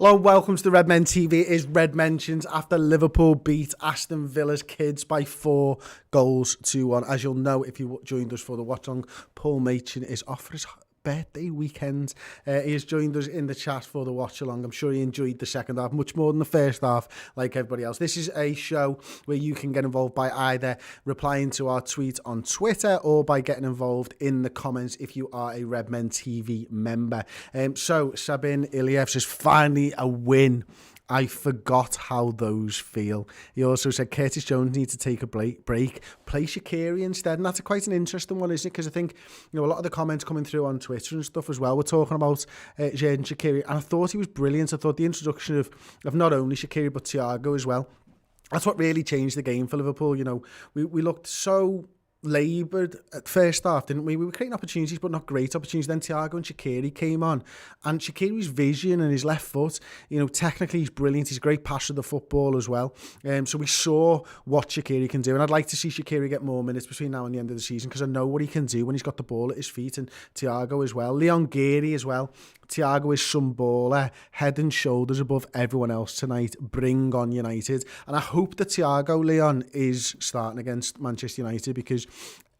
Hello, welcome to the Redmen TV. It is Red Mentions after Liverpool beat Aston Villa's kids by 4-1. As you'll know, if you joined us for the watch along, Paul Machin is off for his birthday weekend. He has joined us in the chat for the watch along. I'm sure he enjoyed the second half much more than the first half, like everybody else. This is a show where you can get involved by either replying to our tweet on Twitter or by getting involved in the comments if you are a Redmen TV member. So Sabin Iliev says, finally a win. I forgot how those feel. He also said Curtis Jones needs to take a break, play Shaqiri instead. And that's quite an interesting one, isn't it? Because I think, a lot of the comments coming through on Twitter and stuff as well, we're talking about Xherdan Shaqiri. And I thought he was brilliant. I thought the introduction of not only Shaqiri, but Thiago as well. That's what really changed the game for Liverpool. We looked so laboured at first half, didn't we? We were creating opportunities, but not great opportunities. Then Thiago and Shaqiri came on, and Shaqiri's vision and his left foot, technically he's brilliant. He's a great passer of the football as well. So we saw what Shaqiri can do, and I'd like to see Shaqiri get more minutes between now and the end of the season, because I know what he can do when he's got the ball at his feet, and Thiago as well. Leon Geary as well. Thiago is some baller, head and shoulders above everyone else tonight. Bring on United. And I hope that Thiago, Leon, is starting against Manchester United, because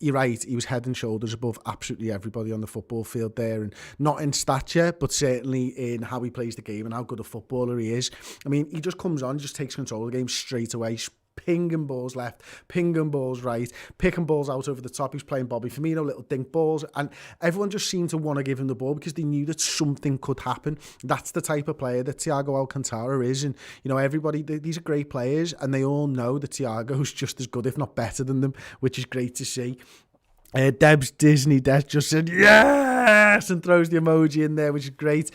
you're right, he was head and shoulders above absolutely everybody on the football field there, and not in stature, but certainly in how he plays the game and how good a footballer he is. I mean, he just comes on, just takes control of the game straight away, pinging balls left, pinging balls right, picking balls out over the top. He's playing Bobby Firmino, little dink balls, and everyone just seemed to want to give him the ball because they knew that something could happen. That's the type of player that Thiago Alcantara is, and everybody, these are great players, and they all know that Thiago's just as good, if not better than them, which is great to see. Deb's Disney Des just said yes and throws the emoji in there, which is great.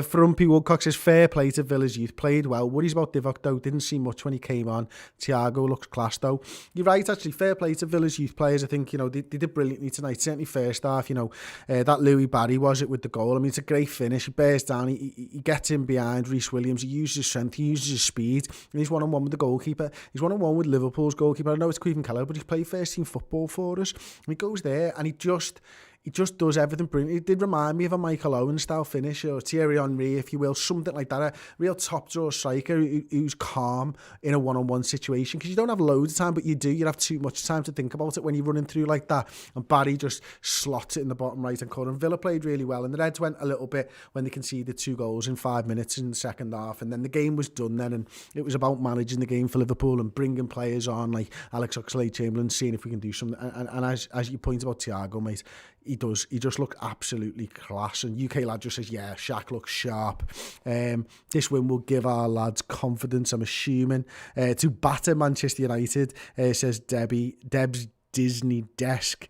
Frumpy Woodcock says fair play to Villa's youth, played well. Worries about Divock though, didn't see much when he came on. Thiago looks class though. You're right, actually, fair play to Villa's youth players. I think they did brilliantly tonight, certainly first half. That Louis Barry was it with the goal. I mean, it's a great finish. He bears down, he gets in behind Reece Williams, he uses his strength, he uses his speed, and he's one-on-one with the goalkeeper. He's one-on-one with Liverpool's goalkeeper. I know it's Queven Keller, but he's played first team football for us. And he goes there and he just does everything brilliant. It did remind me of a Michael Owen style finish, or Thierry Henry, if you will, something like that. A real top draw striker who's calm in a one-on-one situation, because you don't have loads of time, but you do. You have too much time to think about it when you're running through like that. And Barry just slots it in the bottom right-hand corner. And Villa played really well, and the Reds went a little bit when they conceded 2 goals in 5 minutes in the second half, and then the game was done then, and it was about managing the game for Liverpool and bringing players on like Alex Oxlade-Chamberlain, seeing if we can do something. And as you point about Thiago, mate, he just looked absolutely class. And UK lad just says, yeah, Shaq looks sharp. This win will give our lads confidence, I'm assuming, to batter Manchester United, says Deb's Disney Desk.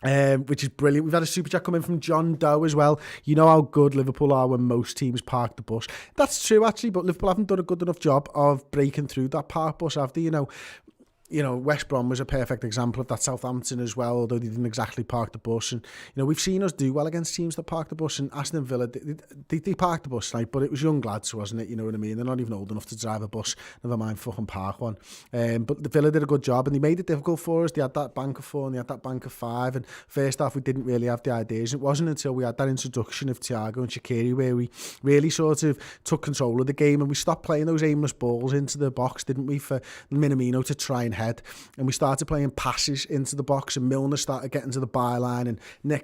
Which is brilliant. We've had a super chat come in from John Doe as well. You know how good Liverpool are when most teams park the bus. That's true, actually, but Liverpool haven't done a good enough job of breaking through that park bus, have they? West Brom was a perfect example of that. Southampton as well, although they didn't exactly park the bus. And, we've seen us do well against teams that park the bus. And Aston Villa, they parked the bus tonight, but it was young lads, wasn't it? You know what I mean? They're not even old enough to drive a bus, never mind fucking park one. But the Villa did a good job, and they made it difficult for us. They had that bank of 4 and they had that bank of 5. And first half, we didn't really have the ideas. It wasn't until we had that introduction of Thiago and Shaqiri where we really sort of took control of the game, and we stopped playing those aimless balls into the box, didn't we, for Minamino to try and head. And we started playing passes into the box, and Milner started getting to the byline, and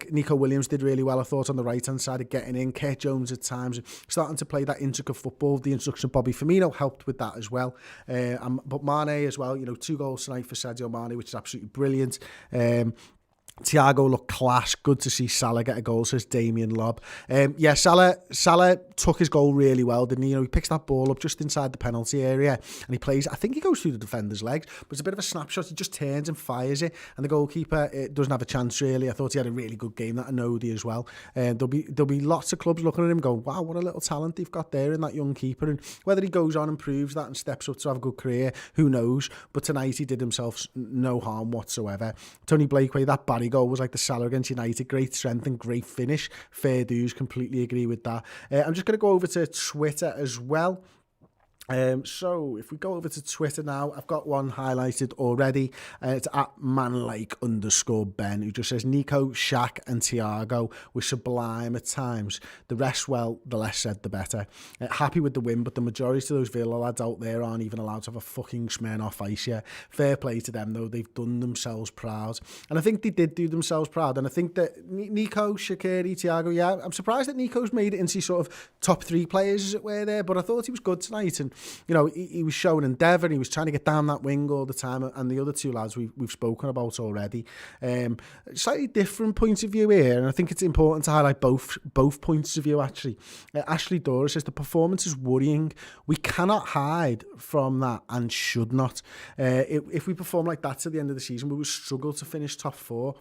Nico Williams did really well, I thought, on the right-hand side of getting in. Kurt Jones at times starting to play that intricate football. The introduction of Bobby Firmino helped with that as well. But Mane as well, 2 goals tonight for Sadio Mane, which is absolutely brilliant. Thiago looked class. Good to see Salah get a goal, says Damien Lobb. Salah took his goal really well, didn't he? He picks that ball up just inside the penalty area, and he plays, I think he goes through the defender's legs, but it's a bit of a snapshot. He just turns and fires it, and the goalkeeper doesn't have a chance really. I thought he had a really good game, that Anodi as well. There'll be lots of clubs looking at him going, wow, what a little talent they've got there in that young keeper. And whether he goes on and proves that and steps up to have a good career, who knows? But tonight he did himself no harm whatsoever. Tony Blakeway, that Barry goal was like the Salah against United. Great strength and great finish. Fair dues, completely agree with that. I'm just going to go over to Twitter as well. So if we go over to Twitter now, I've got one highlighted already. It's at manlike_Ben, who just says, Nico, Shaq and Thiago were sublime at times. The rest, well, the less said, the better. Happy with the win, but the majority of those Villa lads out there aren't even allowed to have a fucking Smirnoff Ice yet. Fair play to them, though. They've done themselves proud. And I think they did do themselves proud. And I think that Nico, Shaqiri, Thiago, yeah, I'm surprised that Nico's made it into sort of top 3 players, as it were, there. But I thought he was good tonight. And you know, he was showing endeavour. He was trying to get down that wing all the time. And the other 2 lads we've spoken about already. Slightly different points of view here, and I think it's important to highlight both points of view, actually. Ashley Dora says, the performance is worrying. We cannot hide from that and should not. If we perform like that to the end of the season, we will struggle to finish top 4.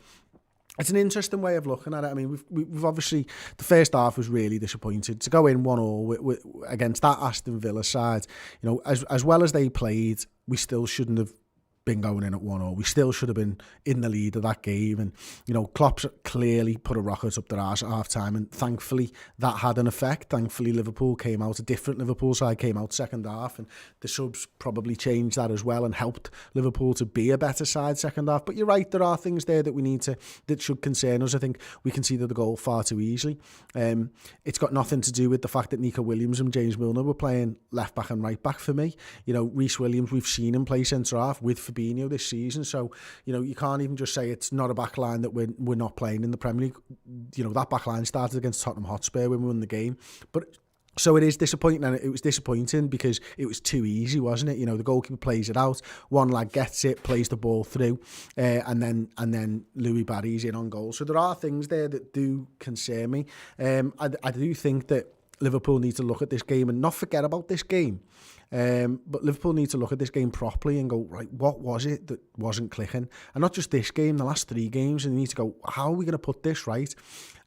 It's an interesting way of looking at it. I mean, we've obviously, the first half was really disappointed. To go in 1-1 against that Aston Villa side, you know, as well as they played, we still shouldn't have been going in at 1-0. We still should have been in the lead of that game. And, you know, Klopp's clearly put a rocket up their arse at half-time, and thankfully that had an effect. Thankfully Liverpool came out, a different Liverpool side came out second half, and the subs probably changed that as well and helped Liverpool to be a better side second half. But you're right, there are things there that should concern us. I think we conceded the goal far too easily. It's got nothing to do with the fact that Nico Williams and James Milner were playing left back and right back for me. You know, Reece Williams, we've seen him play centre half with Fabinho this season, so you know, you can't even just say it's not a back line that we're not playing in the Premier League. You know, that back line started against Tottenham Hotspur when we won the game. But so it is disappointing, and it was disappointing because it was too easy, wasn't it? You know, the goalkeeper plays it out, one lad gets it, plays the ball through, and then Louis Barry's in on goal. So there are things there that do concern me. I do think that Liverpool need to look at this game and not forget about this game. But Liverpool need to look at this game properly and go, right, what was it that wasn't clicking? And not just this game, the last 3 games, and they need to go, how are we going to put this right?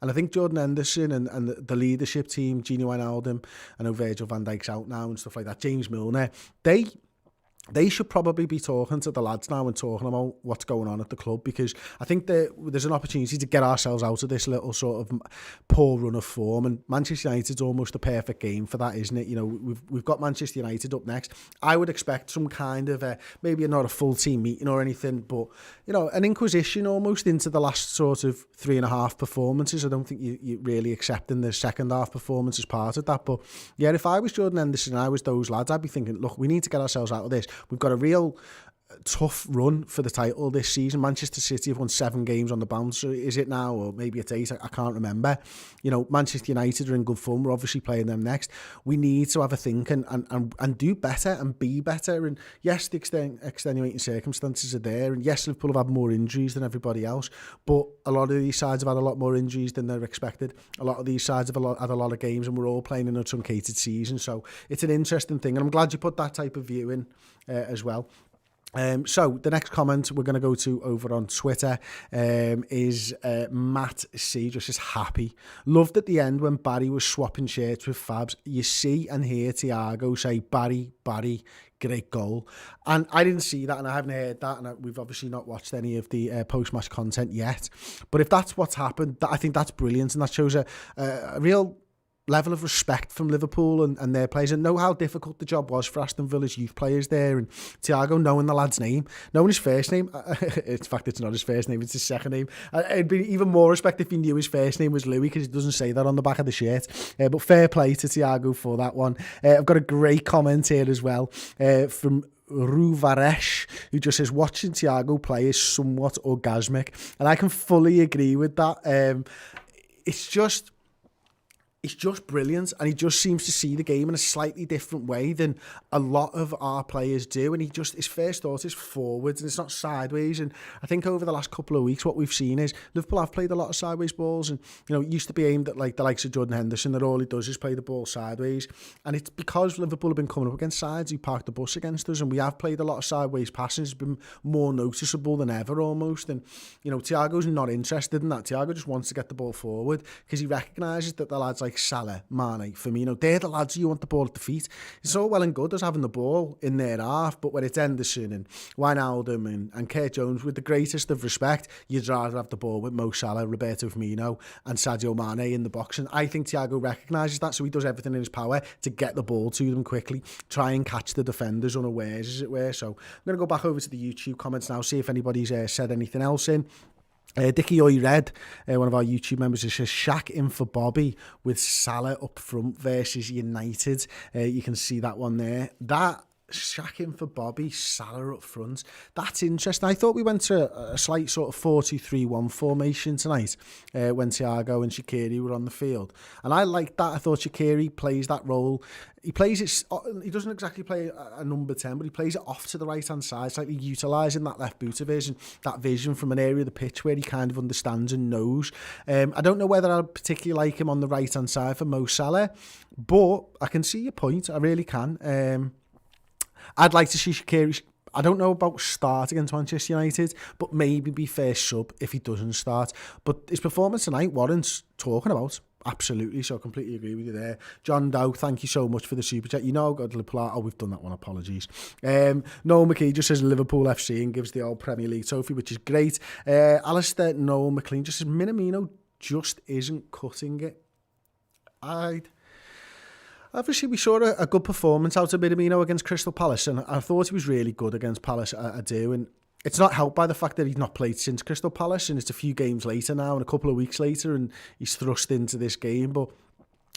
And I think Jordan Henderson and the leadership team, Gini Wijnaldum, I know Virgil van Dijk's out now and stuff like that, James Milner, they should probably be talking to the lads now and talking about what's going on at the club, because I think that there's an opportunity to get ourselves out of this little sort of poor run of form, and Manchester United's almost the perfect game for that, isn't it? You know, we've got Manchester United up next. I would expect some kind of maybe not a full team meeting or anything, but you know, an inquisition almost into the last sort of 3.5 performances. I don't think you really accepting the second half performance as part of that, but yeah, if I was Jordan Henderson and I was those lads, I'd be thinking, look, we need to get ourselves out of this. We've got a real tough run for the title this season. Manchester City have won 7 games on the bounce. So is it now, or maybe it's 8? I can't remember. You know, Manchester United are in good form. We're obviously playing them next. We need to have a think and do better and be better. And yes, the extenuating circumstances are there. And yes, Liverpool have had more injuries than everybody else. But a lot of these sides have had a lot more injuries than they're expected. A lot of these sides have had a lot of games, and we're all playing in a truncated season. So it's an interesting thing. And I'm glad you put that type of view in as well. So the next comment we're going to go to over on Twitter is Matt C. Just is happy. Loved at the end when Barry was swapping shirts with Fabs. You see and hear Thiago say, Barry, great goal. And I didn't see that, and I haven't heard that, and we've obviously not watched any of the post-match content yet. But if that's what's happened, I think that's brilliant, and that shows a real level of respect from Liverpool and their players, and know how difficult the job was for Aston Villa's youth players there, and Thiago knowing the lad's name, knowing his first name. In fact, it's not his first name, it's his second name. It'd be even more respect if he knew his first name was Louis, because he doesn't say that on the back of the shirt. But fair play to Thiago for that one. I've got a great comment here as well from Ruvaresh, who just says, watching Thiago play is somewhat orgasmic, and I can fully agree with that. It's just brilliant, and he just seems to see the game in a slightly different way than a lot of our players do, and his first thought is forwards, and it's not sideways. And I think over the last couple of weeks what we've seen is Liverpool have played a lot of sideways balls, and you know, it used to be aimed at like the likes of Jordan Henderson, that all he does is play the ball sideways, and it's because Liverpool have been coming up against sides who parked the bus against us, and we have played a lot of sideways passing. It's been more noticeable than ever almost, and you know, Thiago's not interested in that. Thiago just wants to get the ball forward because he recognises that the lads like like Salah, Mane, Firmino, they're the lads you want the ball at the feet. It's all well and good as having the ball in their half, but when it's Henderson and Wijnaldum and Kurt Jones, with the greatest of respect, you'd rather have the ball with Mo Salah, Roberto Firmino and Sadio Mane in the box. And I think Thiago recognises that, so he does everything in his power to get the ball to them quickly, try and catch the defenders unawares, as it were. So I'm going to go back over to the YouTube comments now, see if anybody's said anything else in. Dickie Oi Red, one of our YouTube members, says Shaq in for Bobby with Salah up front versus United. You can see that one there. That Shaq in for Bobby, Salah up front. That's interesting. I thought we went to a slight sort of 4-2-3-1 formation tonight when Thiago and Shaqiri were on the field. And I liked that. I thought Shaqiri plays that role. He plays it, he doesn't exactly play a number 10, but he plays it off to the right-hand side, slightly utilising that left boot of his and that vision from an area of the pitch where he kind of understands and knows. I don't know whether I particularly like him on the right-hand side for Mo Salah, but I can see your point. I really can. I'd like to see Shaqiri, I don't know about start against Manchester United, but maybe be first sub if he doesn't start. But his performance tonight warrants talking about. Absolutely, so I completely agree with you there. John Dow, thank you so much for the super chat. You know, I've got to reply. Oh, we've done that one, apologies. Noel McKee just says Liverpool FC and gives the old Premier League trophy, which is great. Alistair Noel McLean just says Minamino just isn't cutting it. Obviously, we saw a good performance out of Minamino against Crystal Palace, and I thought he was really good against Palace, I do, and it's not helped by the fact that he's not played since Crystal Palace, and it's a few games later now, and a couple of weeks later, and he's thrust into this game, but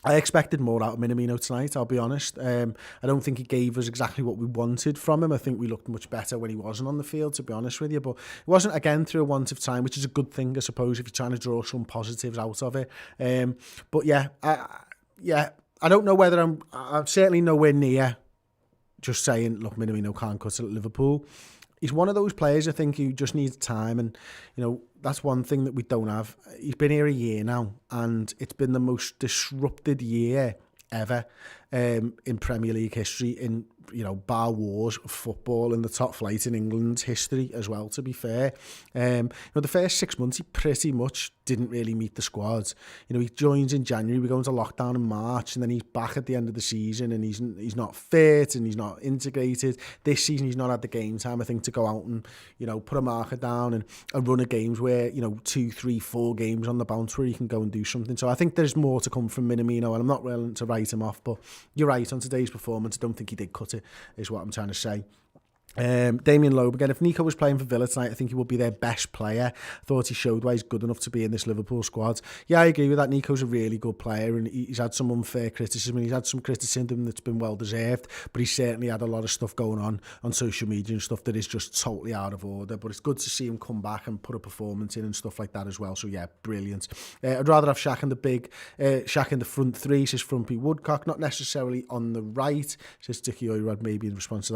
I expected more out of Minamino tonight, I'll be honest. I don't think he gave us exactly what we wanted from him. I think we looked much better when he wasn't on the field, to be honest with you, but it wasn't, again, through a want of time, which is a good thing, I suppose, if you're trying to draw some positives out of it. But yeah, I don't know whether I'm certainly nowhere near just saying, look, Minamino can't cut it at Liverpool. He's one of those players, I think, who just needs time, and, you know, that's one thing that we don't have. He's been here a year now, and it's been the most disrupted year ever in Premier League history, in, you know, bar wars of football in the top flight in England's history as well, to be fair. You know, the first 6 months, he pretty much didn't really meet the squad. You know, he joins in January, we go into lockdown in March, and then he's back at the end of the season, and he's not fit, and he's not integrated. This season, he's not had the game time, I think, to go out and, you know, put a marker down and run a games where, you know, 2, 3, 4 games on the bounce where he can go and do something. So I think there's more to come from Minamino, and I'm not willing to write him off, but you're right, on today's performance, I don't think he did cut it, is what I'm trying to say. Damien Loeb again, if Nico was playing for Villa tonight, I think he would be their best player. I thought he showed why he's good enough to be in this Liverpool squad. Yeah, I agree with that. Nico's a really good player, and he's had some unfair criticism, and he's had some criticism that's been well deserved, but he's certainly had a lot of stuff going on social media and stuff that is just totally out of order. But it's good to see him come back and put a performance in and stuff like that as well. So yeah, brilliant. I'd rather have Shaq in the front three, says Frumpy Woodcock, not necessarily on the right, says Dickie Oyrod, maybe in response to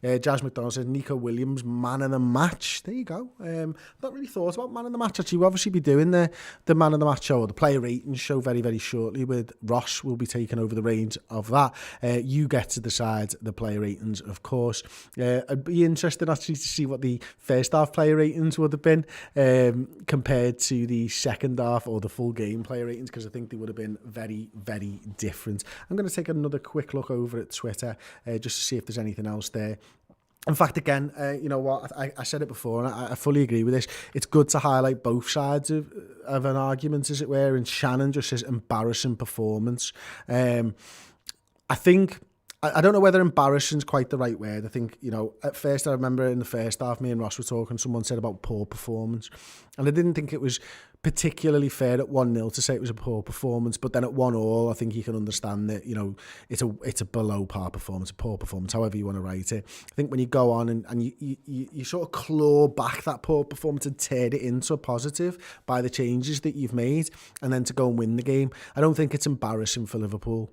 that. Jazz McDonald says Nico Williams, man of the match. There you go. Not really thought about man of the match. Actually, we'll obviously be doing the man of the match show, or the player ratings show, very, very shortly, with Ross will be taking over the reins of that. You get to decide the player ratings, of course. I'd be interested actually to see what the first half player ratings would have been compared to the second half or the full game player ratings, because I think they would have been very, very different. I'm going to take another quick look over at Twitter just to see if there's anything else there. In fact, again, you know what, I said it before, and I fully agree with this. It's good to highlight both sides of an argument, as it were, and Shannon just says embarrassing performance. I think, I don't know whether embarrassing is quite the right word. I think, you know, at first I remember in the first half, me and Ross were talking, someone said about poor performance, and I didn't think it was particularly fair at 1-0 to say it was a poor performance, but then at 1-1, I think you can understand that, you know, it's a below par performance, a poor performance, however you want to write it. I think when you go on and you sort of claw back that poor performance and turn it into a positive by the changes that you've made, and then to go and win the game, I don't think it's embarrassing for Liverpool.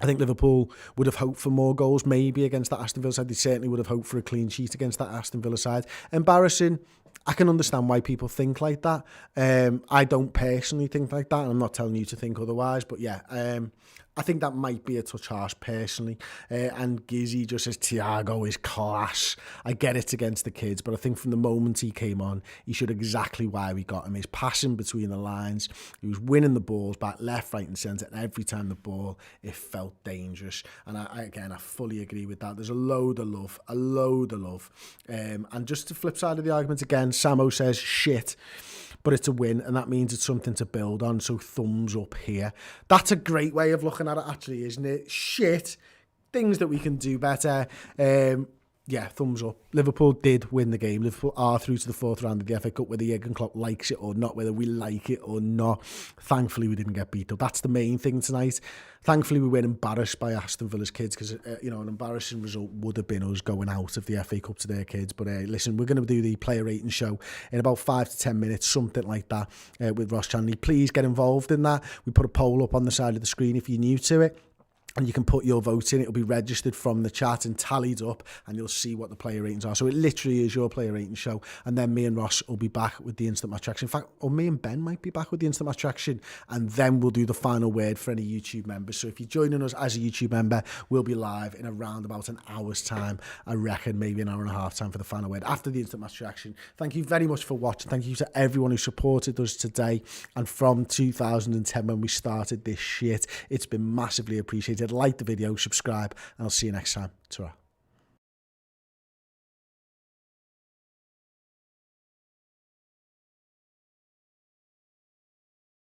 I think Liverpool would have hoped for more goals, maybe against that Aston Villa side. They certainly would have hoped for a clean sheet against that Aston Villa side. Embarrassing, I can understand why people think like that. I don't personally think like that, and I'm not telling you to think otherwise. But yeah, I think that might be a touch harsh personally. And Gizzy just says, Thiago is class. I get it against the kids, but I think from the moment he came on, he showed exactly why we got him. He's passing between the lines. He was winning the balls back left, right and centre. And every time the ball, it felt dangerous. And I fully agree with that. There's a load of love. And just the flip side of the argument again, Samo says, shit. But it's a win, and that means it's something to build on, so thumbs up here. That's a great way of looking at it, actually, isn't it? Shit, things that we can do better. Yeah, thumbs up. Liverpool did win the game. Liverpool are through to the fourth round of the FA Cup, whether Jurgen Klopp likes it or not, whether we like it or not. Thankfully, we didn't get beat up. That's the main thing tonight. Thankfully, we weren't embarrassed by Aston Villa's kids, because an embarrassing result would have been us going out of the FA Cup to their kids. But listen, we're going to do the player rating show in about 5 to 10 minutes, something like that, with Ross Chanley. Please get involved in that. We put a poll up on the side of the screen if you're new to it. And you can put your vote in. It'll be registered from the chat and tallied up, and you'll see what the player ratings are. So it literally is your player rating show. And then me and Ross will be back with the instant match reaction. In fact, or me and Ben might be back with the instant match reaction. And then we'll do the final word for any YouTube members. So if you're joining us as a YouTube member, we'll be live in around about an hour's time. I reckon maybe an hour and a half time for the final word after the instant match reaction. Thank you very much for watching. Thank you to everyone who supported us today and from 2010 when we started this shit. It's been massively appreciated. Like the video, subscribe, and I'll see you next time. Ta-ra.